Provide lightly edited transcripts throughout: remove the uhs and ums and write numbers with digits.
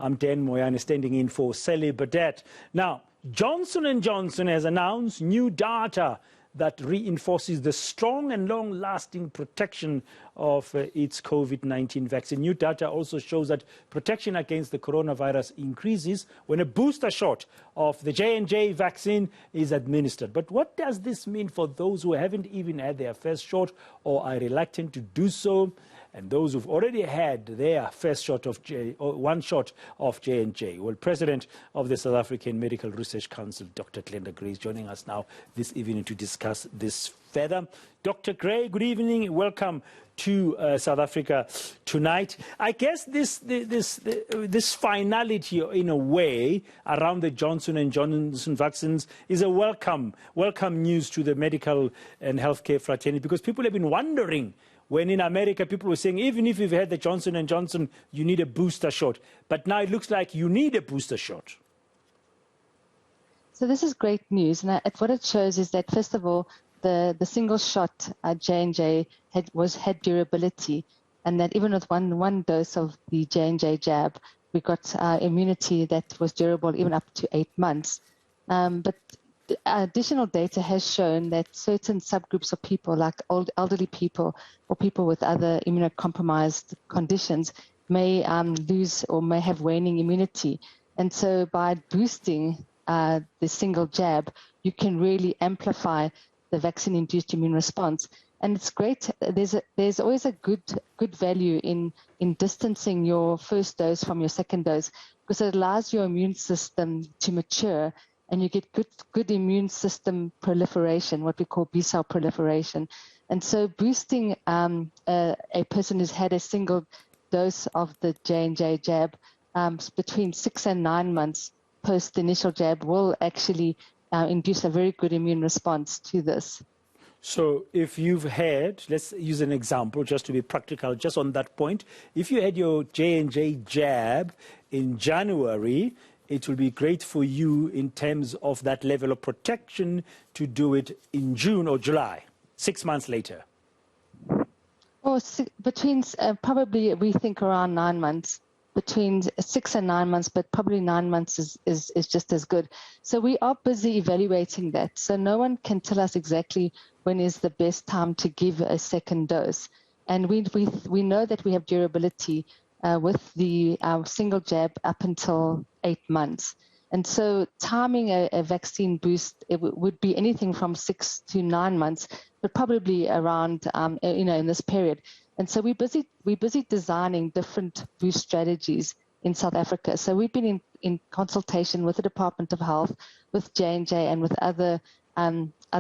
I'm Dan Moyane, standing in for Sally Burdett. Now, Johnson & Johnson has announced new data that reinforces the strong and long-lasting protection of its COVID-19 vaccine. New data also shows that protection against the coronavirus increases when a booster shot of the J&J vaccine is administered. But what does this mean for those who haven't even had their first shot or are reluctant to do so, and those who've already had their first shot of one shot of J&J? Well, President of the South African Medical Research Council, Dr. Glenda is joining us now this evening to discuss this further. Dr. Gray, good evening. Welcome to South Africa tonight. I guess this finality, in a way, around the Johnson & Johnson vaccines is a welcome news to the medical and healthcare fraternity, because people have been wondering, when in America people were saying, even if you've had the Johnson & Johnson, you need a booster shot. But now it looks like you need a booster shot. So this is great news. And what it shows is that, first of all, the single shot J&J had durability, and that even with one dose of the J&J jab, we got immunity that was durable even up to 8 months. But additional data has shown that certain subgroups of people, like elderly people or people with other immunocompromised conditions, may lose or may have waning immunity. And so by boosting the single jab, you can really amplify the vaccine-induced immune response. And it's great. There's always a good value in distancing your first dose from your second dose, because it allows your immune system to mature, and you get good immune system proliferation, what we call B-cell proliferation. And so boosting a person who's had a single dose of the J&J jab between 6 and 9 months post the initial jab will actually induce a very good immune response to this. So if you've had, let's use an example just to be practical, just on that point, if you had your J&J jab in January, it will be great for you in terms of that level of protection to do it in June or July, 6 months later. Or between probably, we think around 9 months, between 6 and 9 months, but probably 9 months is just as good. So we are busy evaluating that. So no one can tell us exactly when is the best time to give a second dose. And we know that we have durability with the single jab up until 8 months. And so timing a vaccine boost, it would be anything from 6 to 9 months, but probably around, in this period. And so we're busy designing different boost strategies in South Africa. So we've been in consultation with the Department of Health, with J&J, and with other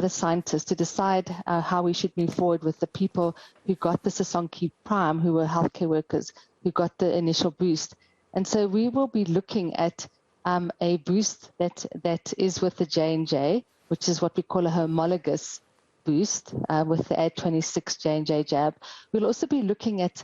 scientists to decide how we should move forward with the people who got the Sisonke Prime, who were healthcare workers, who got the initial boost. And so we will be looking at a boost that is with the J&J, which is what we call a homologous boost with the Ad26 J&J jab. We'll also be looking at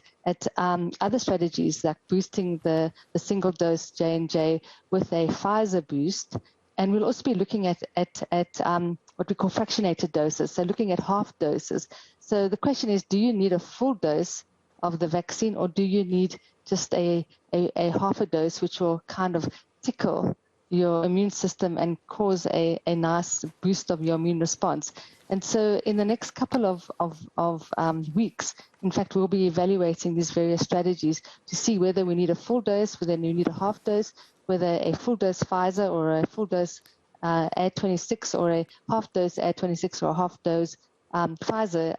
other strategies like boosting the single dose J&J with a Pfizer boost. And we'll also be looking at what we call fractionated doses, so looking at half doses. So the question is, do you need a full dose of the vaccine, or do you need just a half a dose, which will kind of tickle your immune system and cause a nice boost of your immune response? And so in the next couple of weeks, in fact, we'll be evaluating these various strategies to see whether we need a full dose, whether we need a half dose, whether a full dose Pfizer or a full dose Ad26 or a half dose Ad26 or a half dose Pfizer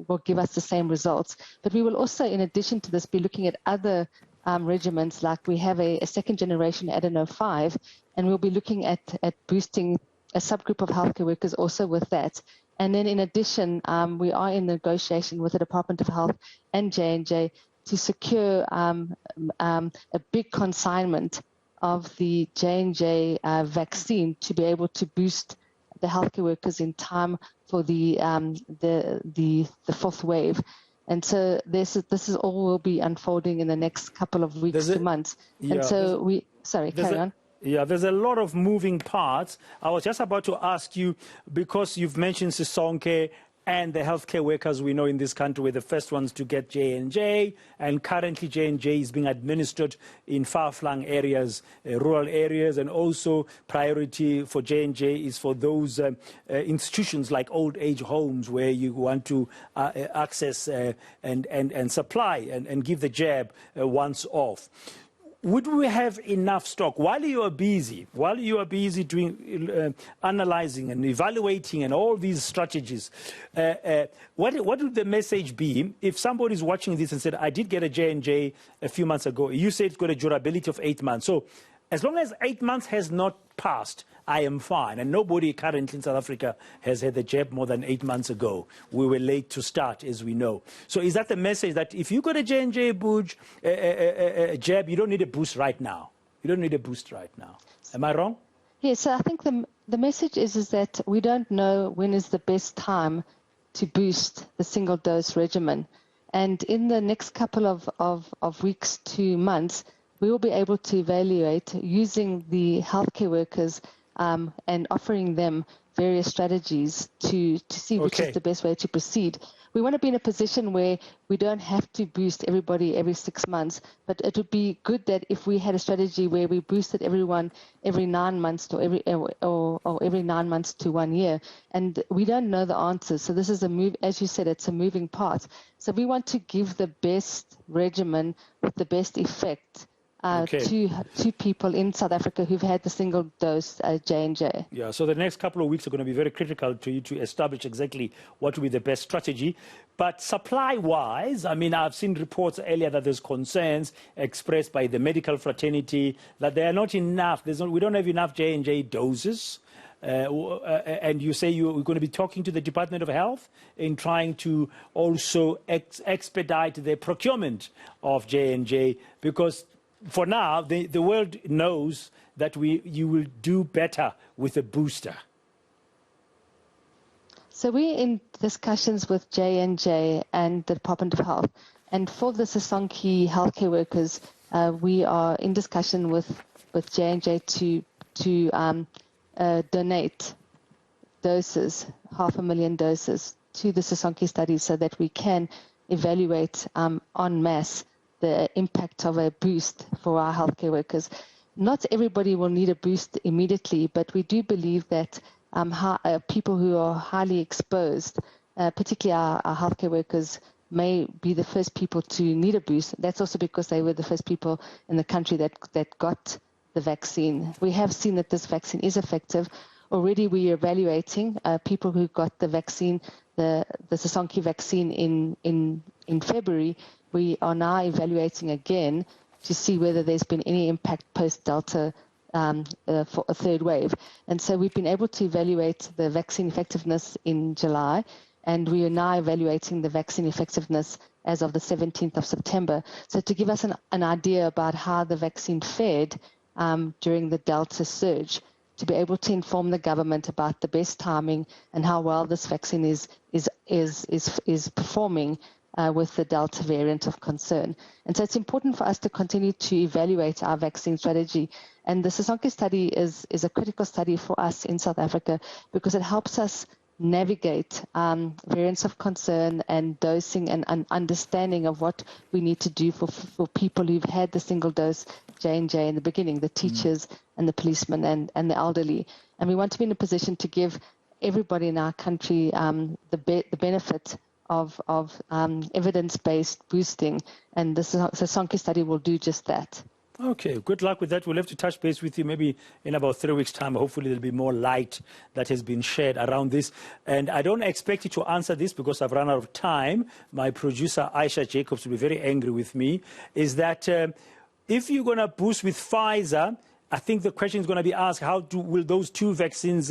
will give us the same results. But we will also, in addition to this, be looking at other regimens, like we have a second generation Adeno 5, and we'll be looking at boosting a subgroup of healthcare workers also with that. And then in addition, we are in negotiation with the Department of Health and J&J to secure a big consignment of the J&J vaccine to be able to boost the healthcare workers in time for the fourth wave. And so this is all will be unfolding in the next couple of weeks to months. Yeah, and so carry on. Yeah, there's a lot of moving parts. I was just about to ask you, because you've mentioned Sisonke and the healthcare workers we know in this country were the first ones to get J&J, and currently J&J is being administered in far-flung areas, rural areas, and also priority for J&J is for those institutions like old age homes where you want to access and supply and give the jab once off. Would we have enough stock while you are busy doing analyzing and evaluating and all these strategies? What would the message be if somebody is watching this and said, I did get a J&J a few months ago. You said it's got a durability of 8 months. So as long as 8 months has not passed, I am fine. And nobody currently in South Africa has had the jab more than 8 months ago. We were late to start, as we know. So is that the message that if you got a J&J jab, you don't need a boost right now? You don't need a boost right now. Am I wrong? Yes, so I think the message is that we don't know when is the best time to boost the single-dose regimen. And in the next couple of weeks to months, we will be able to evaluate using the healthcare workers and offering them various strategies to see which is the best way to proceed. We want to be in a position where we don't have to boost everybody every 6 months, but it would be good that if we had a strategy where we boosted everyone every 9 months to every 9 months to 1 year. And we don't know the answers. So this is a move, as you said, it's a moving part. So we want to give the best regimen with the best effect to people in South Africa who've had the single dose J&J. Yeah, so the next couple of weeks are going to be very critical to you to establish exactly what will be the best strategy. But supply-wise, I mean, I've seen reports earlier that there's concerns expressed by the medical fraternity that there are not enough, we don't have enough J&J doses. And you say you're going to be talking to the Department of Health in trying to also expedite the procurement of J&J, because for now, the world knows that you will do better with a booster. So we're in discussions with J&J and the Department of Health. And for the Sisonke healthcare workers, we are in discussion with J&J to donate doses, 500,000 doses, to the Sisonke study so that we can evaluate en masse the impact of a boost for our healthcare workers. Not everybody will need a boost immediately, but we do believe that people who are highly exposed, particularly our healthcare workers, may be the first people to need a boost. That's also because they were the first people in the country that got the vaccine. We have seen that this vaccine is effective. Already we are evaluating people who got the vaccine, the Sisonke vaccine in February. We are now evaluating again to see whether there's been any impact post-Delta for a third wave. And so we've been able to evaluate the vaccine effectiveness in July, and we are now evaluating the vaccine effectiveness as of the 17th of September. So to give us an idea about how the vaccine fared during the Delta surge, to be able to inform the government about the best timing and how well this vaccine is performing with the Delta variant of concern. And so it's important for us to continue to evaluate our vaccine strategy. And the Sisonke study is a critical study for us in South Africa because it helps us navigate variants of concern and dosing and understanding of what we need to do for people who've had the single dose J&J in the beginning, the teachers and the policemen and the elderly. And we want to be in a position to give everybody in our country the benefit of evidence-based boosting, and the Sisonke study will do just that. Okay, good luck with that. We'll have to touch base with you maybe in about 3 weeks' time. Hopefully there'll be more light that has been shared around this. And I don't expect you to answer this because I've run out of time. My producer, Aisha Jacobs, will be very angry with me, is that if you're going to boost with Pfizer, I think the question is going to be asked, will those two vaccines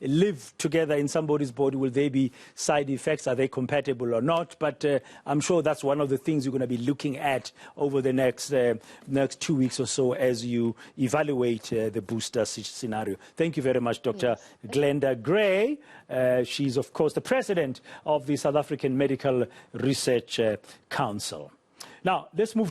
live together in somebody's body? Will there be side effects? Are they compatible or not? But I'm sure that's one of the things you're going to be looking at over the next 2 weeks or so as you evaluate the booster scenario. Thank you very much, Dr. Glenda Gray. She's, of course, the president of the South African Medical Research Council. Now, let's move